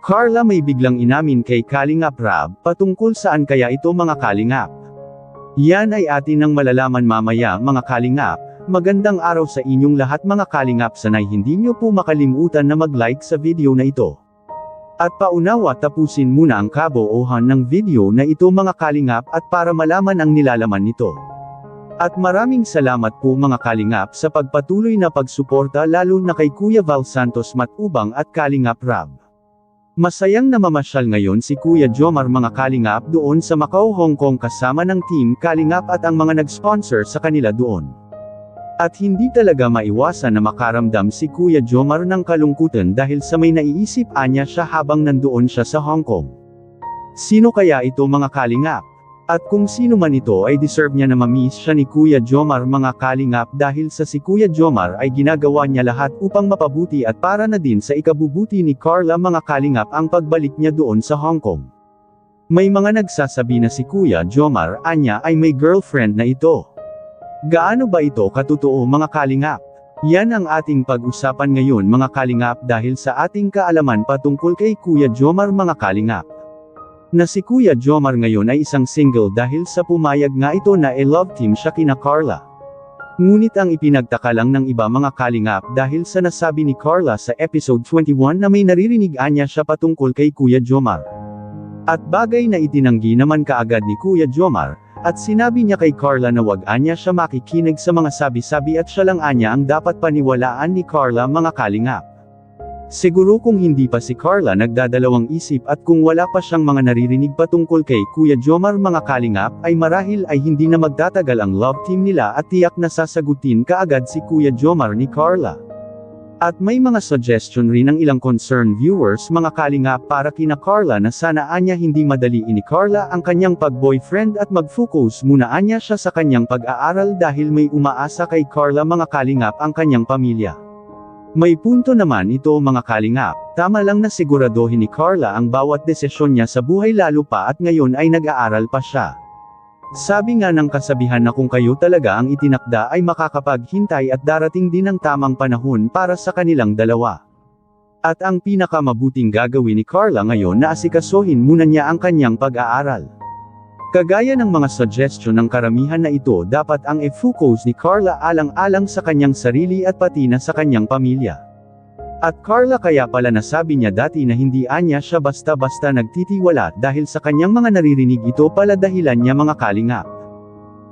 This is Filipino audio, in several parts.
Carla may biglang inamin kay Kalingap Rab, patungkol saan kaya ito mga Kalingap? Yan ay atin nang malalaman mamaya mga Kalingap. Magandang araw sa inyong lahat mga Kalingap, sanay hindi nyo po makalimutan na mag-like sa video na ito. At paunawa tapusin muna ang kabuuhan ng video na ito mga Kalingap at para malaman ang nilalaman nito. At maraming salamat po mga Kalingap sa pagpatuloy na pagsuporta lalo na kay Kuya Val Santos Matubang at Kalingap Rab. Masayang namamasyal ngayon si Kuya Jomar mga Kalingap doon sa Macau, Hong Kong kasama ng Team Kalingap at ang mga nag-sponsor sa kanila doon. At hindi talaga maiwasan na makaramdam si Kuya Jomar ng kalungkutan dahil sa may naiisip anya siya habang nandoon siya sa Hong Kong. Sino kaya ito mga Kalingap? At kung sino man ito ay deserve niya na ma-miss siya ni Kuya Jomar mga Kalingap dahil sa si Kuya Jomar ay ginagawa niya lahat upang mapabuti at para na din sa ikabubuti ni Carla mga Kalingap ang pagbalik niya doon sa Hong Kong. May mga nagsasabi na si Kuya Jomar anya ay may girlfriend na ito. Gaano ba ito katotoo mga Kalingap? Yan ang ating pag-usapan ngayon mga Kalingap dahil sa ating kaalaman patungkol kay Kuya Jomar mga Kalingap. Na si Kuya Jomar ngayon ay isang single dahil sa pumayag nga ito na love team siya kina Carla. Ngunit ang ipinagtaka lang ng iba mga Kalingap dahil sa nasabi ni Carla sa episode 21 na may naririnig anya siya patungkol kay Kuya Jomar. At bagay na itinanggi naman kaagad ni Kuya Jomar, at sinabi niya kay Carla na wag anya siya makikinig sa mga sabi-sabi at siya lang anya ang dapat paniwalaan ni Carla mga Kalingap. Siguro kung hindi pa si Carla nagdadalawang isip at kung wala pa siyang mga naririnig patungkol kay Kuya Jomar mga Kalingap ay marahil ay hindi na magtatagal ang love team nila at tiyak na sasagutin kaagad si Kuya Jomar ni Carla. At may mga suggestion rin ng ilang concerned viewers mga Kalingap para kina Carla na sana anya hindi madaliin ni Carla ang kanyang pag-boyfriend at mag-focus muna anya siya sa kanyang pag-aaral dahil may umaasa kay Carla mga Kalingap ang kanyang pamilya. May punto naman ito mga Kalingap, tama lang na siguraduhin ni Carla ang bawat desisyon niya sa buhay lalo pa at ngayon ay nag-aaral pa siya. Sabi nga ng kasabihan na kung kayo talaga ang itinakda ay makakapaghintay at darating din ang tamang panahon para sa kanilang dalawa. At ang pinakamabuting gagawin ni Carla ngayon na asikasuhin muna niya ang kanyang pag-aaral. Kagaya ng mga suggestion ng karamihan na ito dapat ang e-focus ni Carla alang-alang sa kanyang sarili at pati na sa kanyang pamilya. At Carla kaya pala nasabi niya dati na hindi anya siya basta-basta nagtitiwala dahil sa kanyang mga naririnig ito pala dahilan niya mga Kalingap.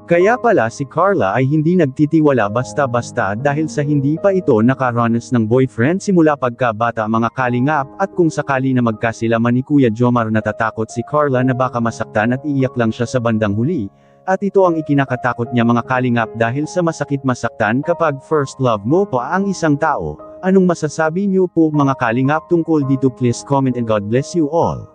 Kaya pala si Carla ay hindi nagtitiwala basta-basta dahil sa hindi pa ito nakaranas ng boyfriend simula pagkabata mga Kalingap at kung sakali na magkasilaman ni Kuya Jomar natatakot si Carla na baka masaktan at iiyak lang siya sa bandang huli. At ito ang ikinakatakot niya mga Kalingap dahil sa masakit masaktan kapag first love mo pa ang isang tao. Anong masasabi niyo po mga Kalingap tungkol dito? Please comment and God bless you all.